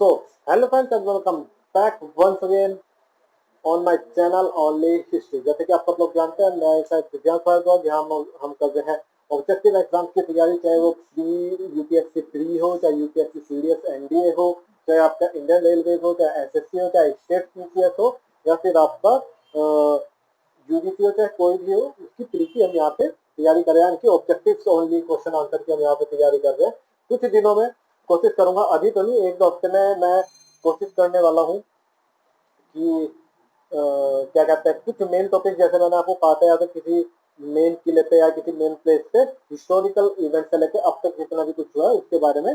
So, hello friends and welcome back once again on my channel Only History। जैसे कि आप सब लोग जानते हैं, मैं शायद दिव्यांश भारद्वाज, जहाँ हम कर रहे हैं ऑब्जेक्टिव एग्जाम की तैयारी, चाहे वो यूपीएससी प्री हो, चाहे यूपीएससी सीडीएस एनडीए हो, चाहे आपका इंडियन रेलवे हो, चाहे एसएससी हो, चाहे स्टेट पीसीएस हो, या फिर आपका यूजीसी हो, चाहे कोई भी हो, उसकी प्री की हम यहाँ पे तैयारी कर रहे हैं। इनकी ऑब्जेक्टिव ओनली क्वेश्चन आंसर की हम यहाँ पे तैयारी कर रहे हैं। कुछ दिनों में कोशिश करूंगा, अभी तो नहीं, एक दो हफ्ते में मैं कोशिश करने वाला हूँ कि क्या कहते हैं, कुछ मेन टॉपिक, जैसे मैंने आपको कहा था, या तो किसी मेन किले पे या किसी मेन प्लेस पे हिस्टोरिकल इवेंट से लेकर अब तक जितना भी कुछ हुआ है उसके बारे में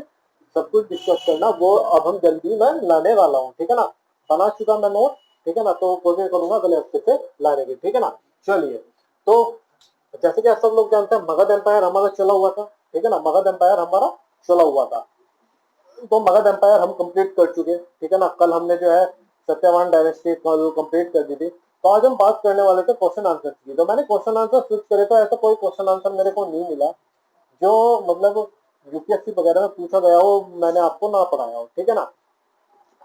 सब कुछ डिस्कस करना, वो अब हम जल्दी मैं लाने वाला हूँ। ठीक है ना, बना चुका मैं नोट। ठीक है ना, तो कोशिश करूंगा अगले हफ्ते से लाने की। ठीक है ना, चलिए। तो जैसे कि आप सब लोग जानते हैं, मगध एम्पायर हमारा चला हुआ था। ठीक है ना, मगध एम्पायर हमारा चला हुआ था, तो मगध एम्पायर हम कंप्लीट कर चुके। ठीक है ना, कल हमने जो है सत्यवान डायनेस्टी कंप्लीट कर दी थी। तो आज हम बात करने वाले थे क्वेश्चन आंसर की। तो मैंने क्वेश्चन आंसर स्विच करे, तो ऐसा कोई क्वेश्चन आंसर मेरे को नहीं मिला जो मतलब यूपीएससी वगैरह में पूछा गया हो, मैंने आपको ना पढ़ाया हो। ठीक है ना,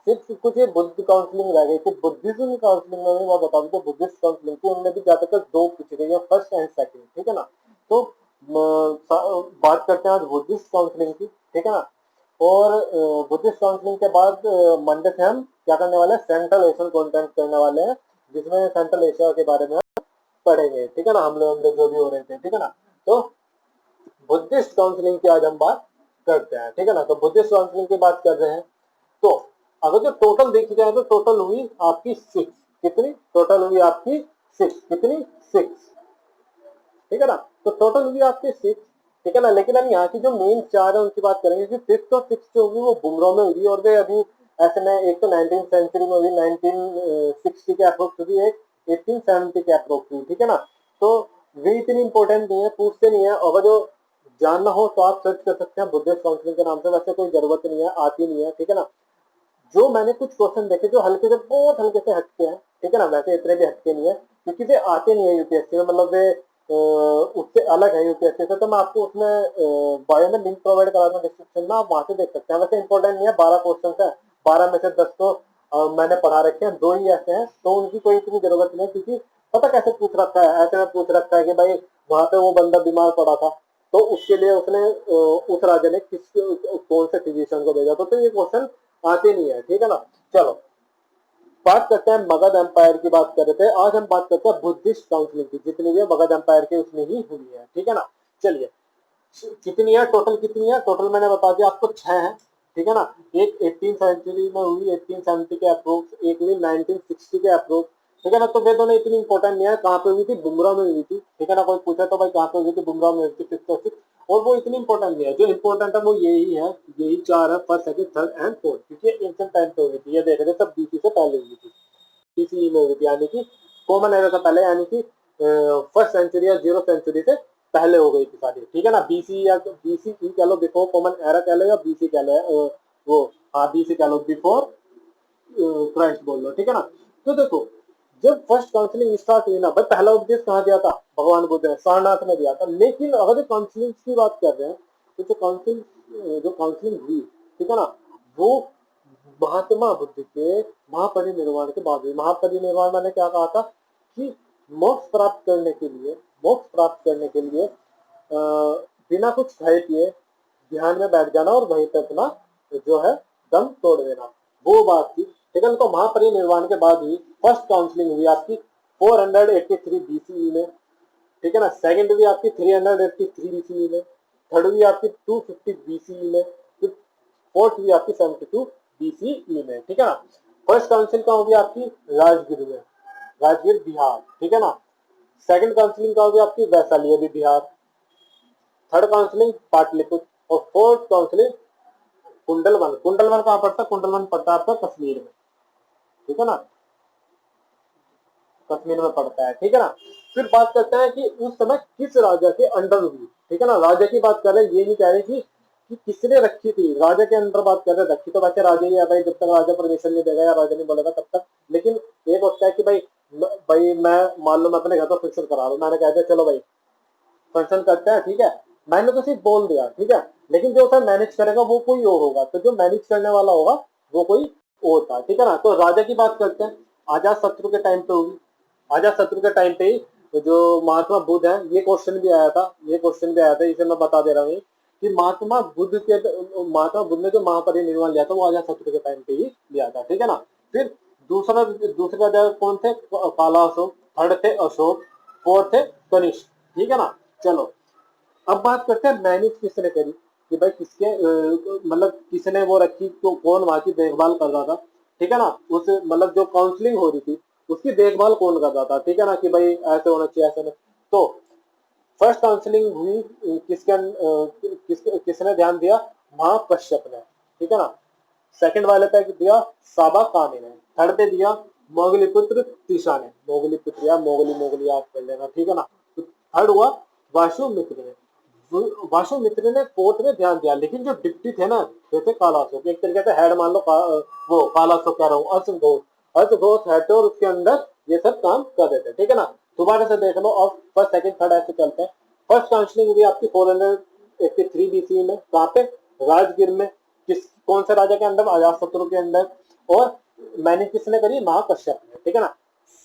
सिर्फ कुछ ये बुद्ध काउंसलिंग रह गई थी। बुद्धिज्म काउंसलिंग में भी मैं बता दूं, तो बुद्धिस्ट काउंसलिंग थी, उनमें भी ज्यादातर दो पूछी गई है, फर्स्ट एंड सेकंड। ठीक है ना, तो बात करते हैं आज बुद्धिस्ट काउंसलिंग की। ठीक है ना, और बुद्धिस्ट काउंसलिंग के बाद मंडे से हम क्या करने वाले हैं, सेंट्रल एशियन कंटेंट करने वाले हैं, जिसमें सेंट्रल एशिया के बारे में पढ़ेंगे। ठीक है ना, हम लोग जो भी हो रहे थे। ठीक है ना, तो बुद्धिस्ट काउंसलिंग की आज हम बात करते हैं। ठीक है ना, तो बुद्धिस्ट काउंसलिंग की बात कर रहे हैं। तो अगर जो टोटल देखी जाए तो टोटल हुई आपकी 6। कितनी टोटल हुई आपकी? 6। कितनी? 6। ठीक है ना, तो टोटल हुई आपकी 6। ठीक है ना, लेकिन हम यहाँ की जो मेन 4 है उनकी बात करेंगे कि 5th और 6th जो होगी वो बुमराह में हुई, और वे अभी ऐसे में एक तो 19th सेंचुरी में हुई, 1960 के अप्रोक्स हुई, एक 1870 के अप्रोक्स हुई। ठीक है ना, तो वे इतनी इंपॉर्टेंट नहीं है, पूछते नहीं है। अगर जो जानना हो तो आप सर्च कर सकते हैं बुद्धिस्ट काउंसलिंग के नाम से, वैसे कोई जरूरत नहीं है, आती नहीं है। ठीक है ना, जो मैंने कुछ क्वेश्चन देखे जो हल्के से, बहुत हल्के से हटके हैं। ठीक है ना, वैसे इतने भी हटके नहीं है क्योंकि वे आते नहीं है यूपीएससी में, मतलब वे उससे अलग है यूपीएससी से। तो मैं आपको उसमें बायो में लिंक प्रोवाइड करा दूं डिस्क्रिप्शन में, आप वहां से देख सकते हैं। वैसे इंपॉर्टेंट नहीं है, 12 क्वेश्चन है, 12 में से 10 तो मैंने पढ़ा रखे हैं, 2 ही ऐसे हैं, तो उनकी कोई इतनी जरूरत नहीं है। क्योंकि पता कैसे पूछ रखा है, ऐसे में पूछ रखा है कि भाई वहां पे वो बंदा बीमार पड़ा था, तो उसके लिए उसने उस राजा ने किस कौन से फिजिशियन को भेजा, तो ये क्वेश्चन आते नहीं है। ठीक है ना, चलो बात करते हैं मगध एम्पायर की। बात कर रहे थे, आज हम बात करते हैं बुद्धिस्ट काउंसिलिंग की। जितनी भी है मगध एम्पायर के उसमें ही हुई है। ठीक है ना, चलिए कितनी है टोटल, कितनी है टोटल मैंने बता दिया आपको, 6 है। ठीक है ना, एक 18 सेंचुरी में हुई, 1870 के अप्रोक्स, एक हुई 1960 के अप्रोक्स। ठीक है ना, तो वे दोनों इतनी इंपॉर्टेंट नहीं है। कहाँ पे हुई थी? बुमराह में हुई थी। ठीक है ना, कोई पूछा तो भाई कहाँ पे हुई थी? बुमराह में हुई थी, 5th और 6th। और वो इतनी इंपॉर्टेंट नहीं है, जो इंपॉर्टेंट है वो यही है, यही 4 है, first second third and fourth, क्योंकि एंशिएंट टाइम पे हुई थी। ये देख रहे थे सब बीसी से पहले हुई थी, बीसी में हुई थी, यानी कि कॉमन एरा से पहले, यानी कि फर्स्ट सेंचुरी या 0 सेंचुरी से पहले हो गई थी सारी। ठीक है ना, बीसी या बीसी कह लो, बिफोर कॉमन एरा कह लो, या बीसी कह लो, वो हाँ बीसी कह लो, बिफोर क्राइस्ट बोल लो। ठीक है ना, तो देखो जब फर्स्ट काउंसलिंग स्टार्ट हुई ना भाई, पहला उपदेश कहाँ दिया था? भगवान बुद्ध ने सारनाथ में दिया था। लेकिन अगर काउंसलिंग की बात कर रहे हैं, तो जो काउंसलिंग हुई, ठीक है ना, वो महात्मा बुद्ध के महापरिनिर्वाण के बाद हुई। महापरिनिर्वाण मैंने क्या कहा था कि मोक्ष प्राप्त करने के लिए, मोक्ष प्राप्त करने के लिए बिना कुछ खाए पिए ध्यान में बैठ जाना और वहीं पे अपना जो है दम तोड़ देना, वो बात थी। ठीक है, तो महापरिनिर्वाण के बाद ही फर्स्ट काउंसलिंग हुई आपकी 483 बीसीई में। ठीक है ना, सेकंड हुई आपकी 383 बीसीई में, थर्ड हुई आपकी 250 बीसीई में, फिर फोर्थ हुई आपकी 72 बीसीई में। ठीक है ना, फर्स्ट काउंसिल कहाँ होगी आपकी? राजगीर में, राजगीर बिहार। ठीक है ना, सेकंड काउंसिलिंग कहाँ होगी आपकी? वैशाली, भी बिहार। थर्ड काउंसिलिंग पाटलिपुत्र, और फोर्थ काउंसिलिंग कुंडलवन। कुंडलवन कहाँ पड़ता है? कुंडलवन पड़ता है आपका कश्मीर में। ठीक है ना, कश्मीर में पड़ता है। ठीक है ना, फिर बात करते हैं कि उस समय किस राजा के अंडर हुई। ठीक है ना, राजा की बात कर रहे हैं, ये नहीं कह रहे कि किसने रखी थी, राजा के अंडर बात कर रहे हैं। रखी तो वैसे राजा ही है भाई, जब तक राजा परमिशन नहीं देगा या राजा नहीं बोलेगा तब तक। लेकिन एक होता है कि भाई मैं मान लो मैं अपने घर पर फंक्शन करा रहा हूँ, मैंने कह दिया चलो भाई फंक्शन करते हैं। ठीक है, मैंने तो सिर्फ बोल दिया, ठीक है, लेकिन जो उसे मैनेज करेगा वो कोई और होगा। तो जो मैनेज करने वाला होगा वो कोई और था, ठीक है ना। तो राजा की बात करते हैं, अजात शत्रु के टाइम पे होगी। अजात शत्रु के टाइम पे ही जो महात्मा बुद्ध है, ये क्वेश्चन भी आया था, ये क्वेश्चन भी आया था, इसे मैं बता दे रहा हूँ कि महात्मा बुद्ध ने जो महापरिनिर्वाण लिया था वो अजात शत्रु के टाइम पे ही लिया था, ठीक है ना। फिर दूसरे राजा कौन थे? काला अशोक। थर्ड थे अशोक। फोर्थ थे कनिष्क, ठीक है ना। चलो अब बात करते हैं मैनेज किसने करी, कि भाई किसके मतलब किसने वो रखी, तो कौन वहां की देखभाल कर रहा था, ठीक है ना। उस मतलब जो काउंसलिंग हो रही थी उसकी देखभाल कौन कर रहा था, ठीक है ना, कि भाई ऐसे होना चाहिए ऐसे नहीं। तो फर्स्ट काउंसलिंग हुई किसने ध्यान दिया? महाकश्यप ने, ठीक है ना। सेकंड वाले पे दिया साबा कामी ने। थर्ड पे दिया मोगलीपुत्र तीषा ने। मोगलीपुत्र या मोगली मोगली याद कर लेना, ठीक है ना। तो थर्ड हुआ वासुमित्र ने। वासुमित्र ने फोर्थ में ध्यान दिया, लेकिन जो डिप्टी थे ना वो थे कालाशोक, एक तरीके से हेड मान लो वो कालाशोक कह रहा हूँ, अश्वघोष। अश्वघोष हेड थे और उसके अंदर ये सब काम कर देते, ठीक है ना। दोबारा से देख लो, अब फर्स्ट सेकंड थर्ड ऐसे चलते हैं। फर्स्ट काउंसलिंग हुई आपकी 483 बीसी में, कहाँ पे? राजगीर में। किस कौन से राजा के अंदर? अजातशत्रु के अंदर। और मैंने किसने करी? महाकश्यप ने, ठीक है ना।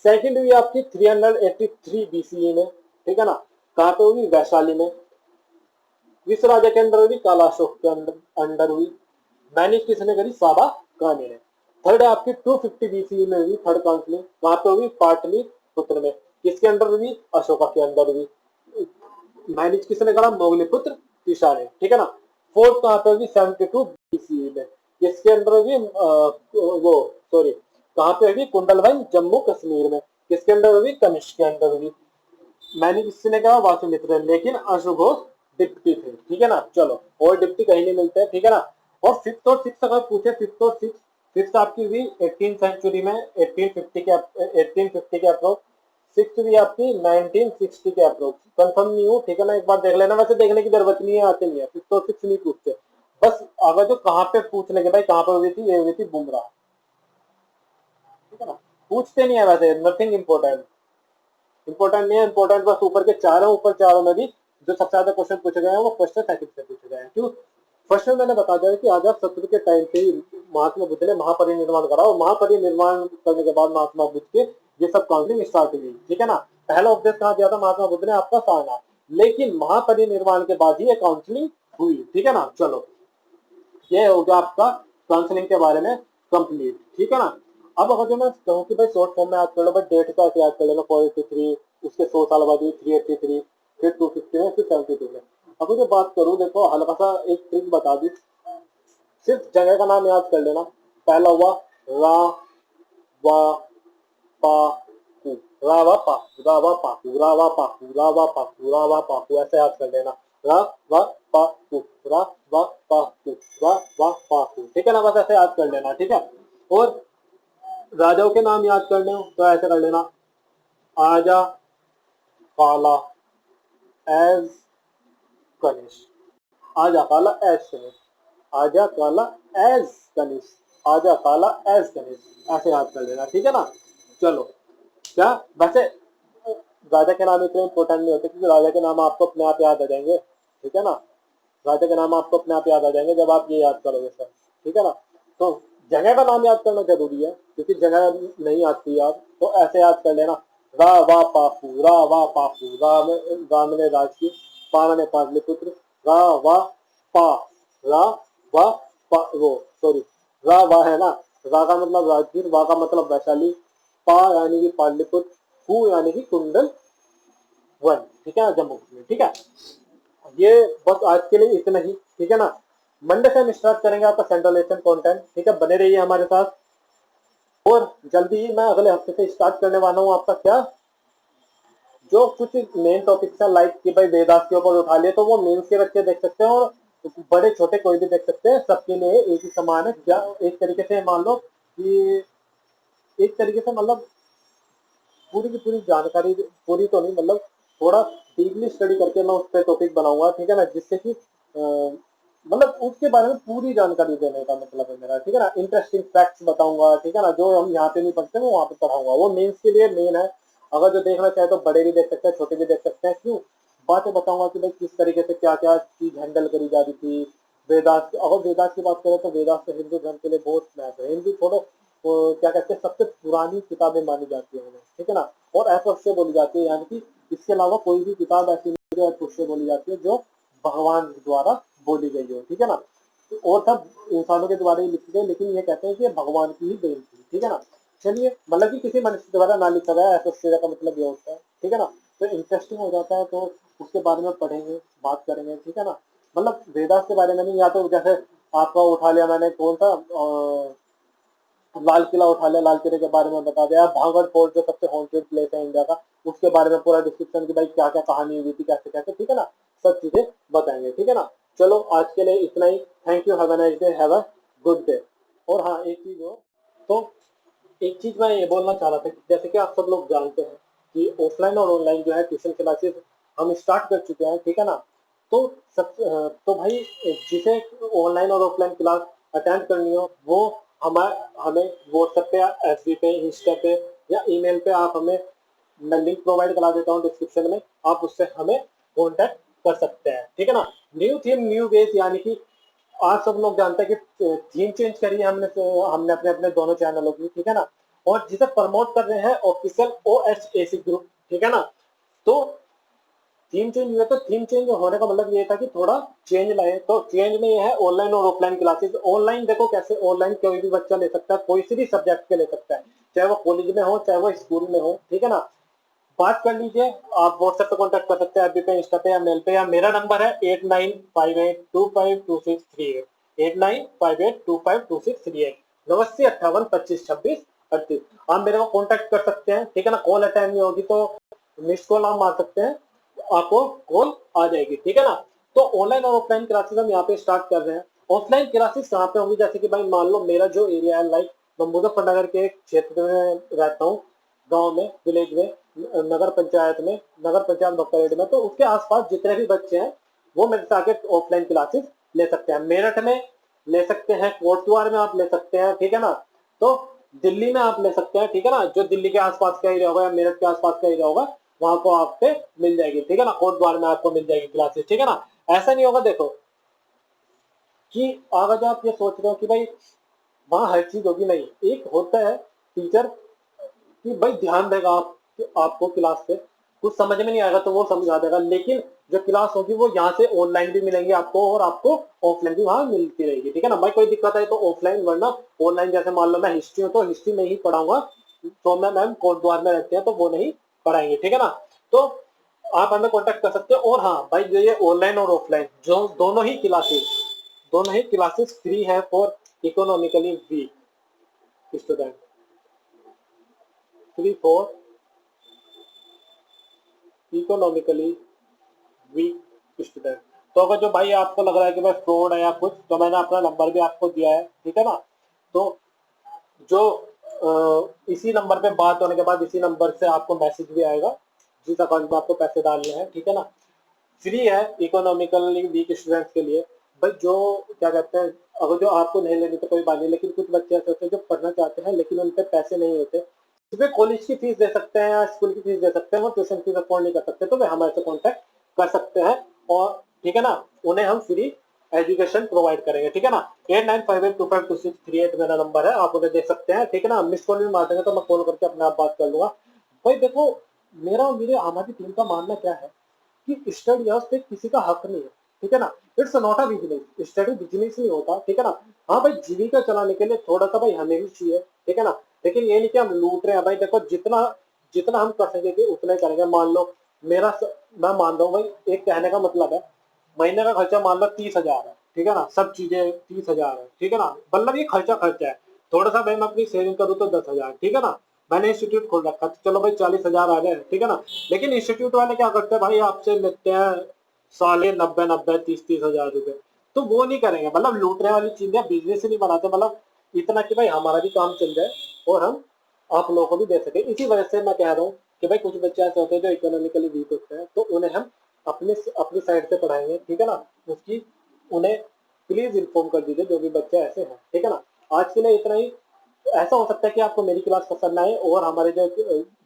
सेकंड हुई आपकी 383 बीसीई में, ठीक है ना। कहाँ पे हुई? वैशाली में। किस राजा के अंदर हुई? कालाशोक के अंदर हुई। मैनेज किसने करी? साबा कानी ने। थर्ड है आपकी 250 बीसीई में हुई थर्ड काउंसलिंग, वहां पे हुई पाटलिपुत्र में। किसके अंदर हुई? अशोका के अंदर हुई। मैनेज किसने करा? मोगलीपुत्र तीषा ने, ठीक है ना। फोर्थ कहाँ पे होगी? 72 बीसीई में। किसके अंदर होगी? वो सॉरी, कहाँ पे होगी? कुंडलवन जम्मू कश्मीर में। किसके अंदर होगी? कनिष्क के अंदर होगी। मैंने किसने कहा? वासुमित्र, लेकिन अशुघोष डिप्टी थे, ठीक है ना। चलो और डिप्टी कहीं नहीं मिलते, ठीक है ना। और फिफ्थ और सिक्स अगर पूछे, फिफ्थ और सिक्स, फिफ्थ आपकी हुई 18 सेंचुरी में, 1850 के अप्रोच। सिक्स भी आपकी 1960 के अप्रोच। कंफर्म नहीं हूँ, ठीक है ना, एक बार देख लेना, वैसे देखने की जरूरत नहीं है, आते नहीं है, फिफ्थ और सिक्स नहीं पूछते। बस अगर जो कहाँ पे पूछ लेंगे भाई, कहाँ पे हुई थी, ये हुई थी बुमराह, ठीक है ना। पूछते नहीं है वैसे, नथिंग इंपॉर्टेंट, इंपॉर्टेंट नहीं है। इंपॉर्टेंट बस ऊपर के चार है, ऊपर चारों में भी जो सबसे ज्यादा क्वेश्चन पूछे गए हैं वो फर्स्ट सेकंड से पूछे गए हैं। क्यों? फर्स्ट में मैंने बता दिया कि अजात शत्रु के टाइम पे ही महात्मा बुद्ध ने महापरिनिर्वाण करा, और महापरिनिर्वाण करने के बाद महात्मा बुद्ध के ये सब काउंसलिंग स्टार्ट हुई, ठीक है ना। पहला उपदेश कहाँ दिया था महात्मा बुद्ध ने? आपका सारनाथ। लेकिन महापरिनिर्वाण के बाद ही ये काउंसलिंग हुई, ठीक है ना। चलो ये हो गया आपका काउंसलिंग के बारे में कंप्लीट, ठीक है ना। अब अगर जो मैं कहूँ कि भाई शॉर्ट फॉर्म में याद कर लो, भाई डेट का याद कर लेना, 483, उसके 100 साल बाद हुई 383, फिर 250 में, फिर 72 में। अगर जो बात करूँ, देखो हल्का सा एक ट्रिक बता दी, सिर्फ जगह का नाम याद कर लेना। पहला हुआ रा वा पा कु, रा वा पा, रा वा पा, रा वा पा, रा वा पा, रा वा पा, ऐसे याद कर लेना। रा वा पा कु, रा वा पा कु, रा वा पा कु, ठीक है ना, बस ऐसे याद कर लेना, ठीक है। और राजाओं के नाम याद करने हो तो ऐसे कर लेना, आजा काला एज गणेश, आजा काला एज गणेश, आजा काला एज गणेश, आजा काला एज गणेश, ऐसे याद कर लेना, ठीक है ना। चलो क्या वैसे राजा के नाम इतने इंपॉर्टेंट नहीं होते, क्योंकि राजा के नाम आपको अपने आप याद आ जाएंगे, ठीक है ना। राजा के नाम आपको अपने आप याद आ जाएंगे जब आप ये याद करोगे सर, ठीक है ना। तो जगह का नाम याद करना जरूरी है, क्योंकि जगह नहीं आती याद, तो ऐसे याद कर लेना, रा वा पापू, रा वा पापू, राम ने राज की, पान ने पाटलिपुत्र, रा वा पा, रा वा पा, वो सॉरी, रा वा है ना, रा का मतलब राजगीर, वा का मतलब वैशाली, पा यानी कि पाटलिपुत्र, कु यानी कि कुंडल वन, ठीक है, जम्मू कश्मीर, ठीक है। ये बस आज के लिए इतना ही, ठीक है ना। मंडे से हम स्टार्ट करेंगे आपका सेंट्रल एशियन कंटेंट, ठीक है, बने रहिए हमारे साथ। और जल्दी ही मैं अगले हफ्ते से स्टार्ट करने वाला हूँ आपका क्या, जो कुछ मेन टॉपिक्स है, लाइक कि भाई वेदास के ऊपर उठा लिए, तो वो मेंस के बच्चे देख सकते हैं, और बड़े छोटे कोई भी देख सकते हैं, सबके लिए एक ही समान है। क्या एक तरीके से मान लो कि एक तरीके से मतलब पूरी की पूरी जानकारी, पूरी तो नहीं मतलब थोड़ा डीपली स्टडी करके मैं उस पर टॉपिक बनाऊंगा, ठीक है ना, जिससे कि मतलब उसके बारे में पूरी जानकारी देने का मतलब है मेरा, ठीक है ना। इंटरेस्टिंग फैक्ट्स बताऊंगा, ठीक है ना, जो हम यहाँ पे नहीं पढ़ते वो वहाँ पे पढ़ाऊंगा, वो मेंस के लिए मेन है। अगर जो देखना चाहे तो बड़े भी देख सकते हैं, छोटे भी देख सकते हैं। क्यों? बातें बताऊंगा कि भाई किस तरीके से क्या क्या चीज हैंडल करी जा रही थी, वेदास, अगर वेदास की बात करें तो वेदास तो हिंदू धर्म के लिए बहुत महत्व है। हिंदू छोड़ो, क्या कहते हैं, सबसे पुरानी किताबें मानी जाती है उन्हें, ठीक है ना। और अस्पृश्य बोली जाती है, यानी कि इसके अलावा कोई भी किताब ऐसी नहीं जो अस्पृश्य बोली जाती है जो भगवान द्वारा बोली गई हो, ठीक है ना। और सब इंसानों के द्वारा ही लिखी गई, लेकिन ये कहते हैं कि ये भगवान की ही देन थी, ठीक है ना। चलिए, मतलब कि किसी मनुष्य द्वारा ना लिखा गया अस्पृश्य का मतलब ये होता है, ठीक है ना। तो इंटरेस्टिंग हो जाता है, तो उसके बारे में पढ़ेंगे, बात करेंगे, ठीक है ना। मतलब वेदास के बारे में नहीं, या तो जैसे आपका उठा लिया मैंने, कौन सा लाल किला उठा लिया, लाल किले के बारे में बता दिया, भागड़ फोर्ट जो सबसे हॉन्टेड प्लेस है इंडिया का, उसके बारे में पूरा डिस्क्रिप्शन की भाई क्या क्या कहानी हुई थी, कैसे कैसे, ठीक है ना। सब चीजें बताएंगे, ठीक है ना। चलो आज के लिए इतना ही। Thank you, have a nice day, have a good day. और हाँ, एक चीज हो, तो एक चीज मैं ये बोलना चाह रहा था कि जैसे कि आप सब लोग जानते हैं कि ऑफलाइन और ऑनलाइन जो है ट्यूशन क्लासेस हम स्टार्ट कर चुके हैं, ठीक है ना। तो तो भाई, जिसे ऑनलाइन और ऑफलाइन क्लास अटेंड करनी हो वो हमें हमें व्हाट्सएप पे या एफबी पे, इंस्टा पे या ईमेल पे आप हमें, मैं लिंक प्रोवाइड करा देता हूँ डिस्क्रिप्शन में, आप उससे हमें कांटेक्ट कर सकते हैं, ठीक है ना। न्यू थीम न्यू वेज, यानी कि आज सब लोग जानते हैं कि थीम चेंज करी है हमने, हमने अपने अपने दोनों चैनलों की, ठीक है ना। और जिसे प्रमोट कर रहे हैं ऑफिशियल OHAC ग्रुप, ठीक है ना। तो थीम चेंज हुआ, तो थीम चेंज होने का मतलब ये था कि थोड़ा चेंज लाए, तो चेंज में ये है ऑनलाइन और ऑफलाइन क्लासेस। ऑनलाइन देखो कैसे, ऑनलाइन कोई भी बच्चा ले सकता है, कोई सी भी सब्जेक्ट के ले सकता है, चाहे वो कॉलेज में हो चाहे वो स्कूल में हो, ठीक है ना। बात कर लीजिए, आप व्हाट्सएप पे कॉन्टेक्ट कर सकते हैं, एफबी पे, इंस्टा पे या मेल पे, या मेरा नंबर है 8958252638, 8958252638, 8958252638। आप मेरे को कॉन्टेक्ट कर सकते हैं, ठीक है ना। कॉल अटेंड नहीं होगी तो मिस कॉल आप मार सकते हैं, आपको कॉल आ जाएगी, ठीक है ना। तो ऑनलाइन और ऑफलाइन क्लासेस हम यहाँ पे स्टार्ट कर रहे हैं। ऑफलाइन क्लासेस कहाँ पे होंगी, जैसे कि भाई मान लो मेरा जो एरिया है, लाइक मैं मुजफ्फरनगर के एक क्षेत्र में रहता हूँ, गांव में, विलेज में, नगर पंचायत में, नगर पंचायत डॉक्टरेट में, तो उसके आसपास जितने भी बच्चे हैं वो मेरे से आके ऑफलाइन क्लासेस ले सकते हैं। मेरठ में ले सकते हैं, कोटद्वार में आप ले सकते हैं, ठीक है ना। तो दिल्ली में आप ले सकते हैं, ठीक है ना। जो दिल्ली के आसपास का एरिया होगा या मेरठ के आसपास का एरिया होगा, वहां को आप पे मिल जाएगी, ठीक है ना। कोटद्वार में आपको मिल जाएगी क्लासेस, ठीक है ना। ऐसा नहीं होगा देखो कि अगर आप ये सोच रहे हो कि भाई वहां हर चीज होगी, नहीं, एक होता है टीचर कि भाई ध्यान देगा आप, आपको क्लास पे कुछ समझ में नहीं आएगा तो वो समझा देगा, लेकिन जो क्लास होगी वो यहाँ से ऑनलाइन भी मिलेंगी आपको और आपको ऑफलाइन भी वहां मिलती रहेगी, ठीक है ना। भाई कोई दिक्कत है तो ऑफलाइन, वरना ऑनलाइन, जैसे मान लो मैं हिस्ट्री हूँ तो हिस्ट्री में ही पढ़ाऊंगा, तो मैम कोटद्वार में रहते हैं तो वो नहीं पढ़ाएंगे, ठीक है ना। तो आप हमें कॉन्टेक्ट कर सकते हो। और हाँ भाई, जो ये ऑनलाइन और ऑफलाइन जो दोनों ही क्लासेस फ्री है for economically weak student, free for economically weak student. तो अगर जो भाई आपको लग रहा है कि भाई फ्रॉड है या कुछ, तो मैंने अपना नंबर भी आपको दिया है, ठीक है ना। तो जो इसी नंबर पे बात होने के बाद इसी नंबर से आपको मैसेज भी आएगा जिस अकाउंट में आपको पैसे डालने हैं, ठीक है ना। फ्री है इकोनॉमिकली वीक स्टूडेंट्स के लिए। भाई जो क्या कहते हैं, अगर जो आपको नहीं लेनी तो कोई बात नहीं, लेकिन कुछ बच्चे ऐसे होते हैं जो पढ़ना चाहते हैं लेकिन उन पे पैसे नहीं होते, तो वे कॉलेज की फीस दे सकते हैं या स्कूल की फीस दे सकते हैं, वो ट्यूशन फीस अफोर्ड नहीं कर सकते, तो वे हमारे से कॉन्टेक्ट कर सकते हैं। और ठीक है ना, उन्हें हम फ्री एजुकेशन प्रोवाइड करेंगे, ठीक है ना। 8958252638 मेरा नंबर है, आप उन्हें देख सकते हैं, ठीक है ना। मिस कॉल भी मार देंगे तो मैं कॉल करके अपने आप बात कर लूंगा। भाई देखो, मेरा और मेरे हमारी टीम का मानना क्या है कि स्टडी हाउस पे किसी का हक नहीं है, ठीक है ना। It's not a business, study business नहीं होता, ठीक है ना। हाँ भाई, जीविका चलाने के लिए थोड़ा सा भाई हमें भी चाहिए, ठीक है ना। लेकिन ये नहीं कि हम लूट रहे हैं भाई। देखो, जितना जितना हम कर सकेंगे उतना ही करेंगे। मान लो मैं मान रहा हूँ भाई, एक कहने का मतलब है महीने का खर्चा मान लो 30,000 है, ठीक है ना। सब चीजें 30,000 है, ठीक है ना। मतलब ये खर्चा है। थोड़ा सा भाई मैं अपनी सेविंग करूँ तो 10,000, ठीक है ना। मैंने इंस्टीट्यूट खोल रखा, तो चलो भाई 40,000 आ गए, ठीक है ना। लेकिन इंस्टीट्यूट वाले क्या करते हैं भाई, आपसे लेते हैं साले 90-90, 30-30 हजार रुपए, तो वो नहीं करेंगे। मतलब लूटने वाली चीजें बिजनेस ही नहीं बनाते, मतलब इतना कि भाई हमारा भी काम चल जाए और हम आप लोगों को भी दे सके। इसी वजह से मैं कह रहा हूँ कि भाई कुछ बच्चे ऐसे होते हैं जो इकोनॉमिकली वीक होते हैं, तो उन्हें हम अपने अपनी साइड से पढ़ाएंगे, ठीक है ना। उसकी उन्हें प्लीज इन्फॉर्म कर दीजिए जो भी बच्चे ऐसे हैं, ठीक है ना। आज के लिए इतना ही। ऐसा हो सकता है कि आपको मेरी क्लास पसंद आए और हमारे जो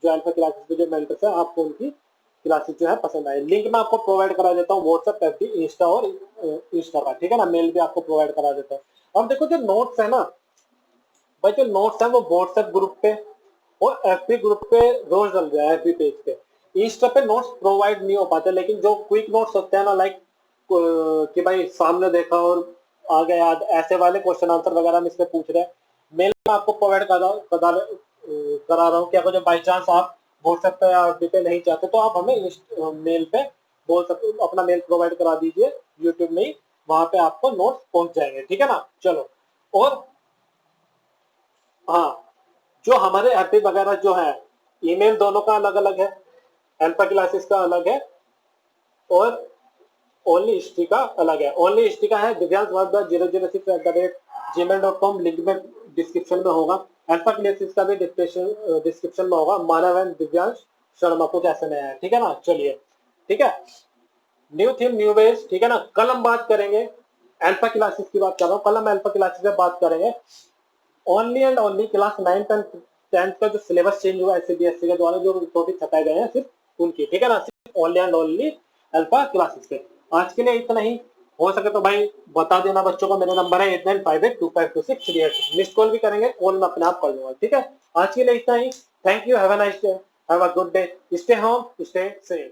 अल्फा क्लासेस के जो मेंटर्स हैं आपको उनकी क्लासेस जो है पसंद आए। लिंक मैं आपको प्रोवाइड करा देता हूँ व्हाट्सएप, एफबी, इंस्टा और इंस्टा का, ठीक है ना, मेल भी आपको प्रोवाइड करा देता है। अब देखो जो नोट्स है ना भाई, जो नोट्स है वो व्हाट्सएप ग्रुप पे और एफबी ग्रुप पे रोज डल रहा है, एफबी पेज पे। इंस्टा पे नोट्स प्रोवाइड नहीं हो पाते, लेकिन जो क्विक नोट्स होते हैं ना, लाइक कि भाई सामने देखा और आ गया याद, ऐसे वाले क्वेश्चन आंसर वगैरह हम इसमें पूछ रहे हैं, मेल में आपको प्रोवाइड करा रहा हूँ कि अगर जो बाई चांस आप व्हाट्सएप पे या एफबी पे नहीं चाहते तो आप हमें मेल पे बोल सकते, अपना मेल प्रोवाइड करा दीजिए यूट्यूब में ही, वहां पे आपको नोट्स पहुंच जाएंगे, ठीक है ना। चलो, और हाँ, जो हमारे एफबी वगैरह जो है, ईमेल दोनों का अलग अलग है, अल्फा क्लासेस का अलग है और ओनली हिस्ट्री का अलग है। ओनली हिस्ट्री का है दिव्यांश भारद्वाज 006@gmail.com, लिंक में डिस्क्रिप्शन में होगा। अल्फा क्लासेस का भी डिस्क्रिप्शन में होगा। मानव एंड दिव्यांश शर्मा कुछ ऐसे में है, ठीक है ना। चलिए, ठीक है, न्यू थीम न्यू बेस, ठीक है ना। कल हम बात करेंगे अल्फा क्लासेस की, बात कर रहा हूँ, कल हम अल्फा क्लासेस में बात करेंगे only and only class 9th and 10th का जो सिलेबस चेंज हुआ है सीबीएसई के द्वारा, जो टॉपिक छपाए गए हैं सिर्फ उनकी, ठीक है ना, सिर्फ only and only alpha classes के। आज के लिए इतना ही। हो सके तो भाई बता देना बच्चों को, मेरा नंबर है 8958252638। मिस कॉल भी करेंगे, कॉल मैं अपने आप कर लूंगा, ठीक है। आज के लिए इतना ही। Thank you, have a nice day, have a good day, stay home, stay safe.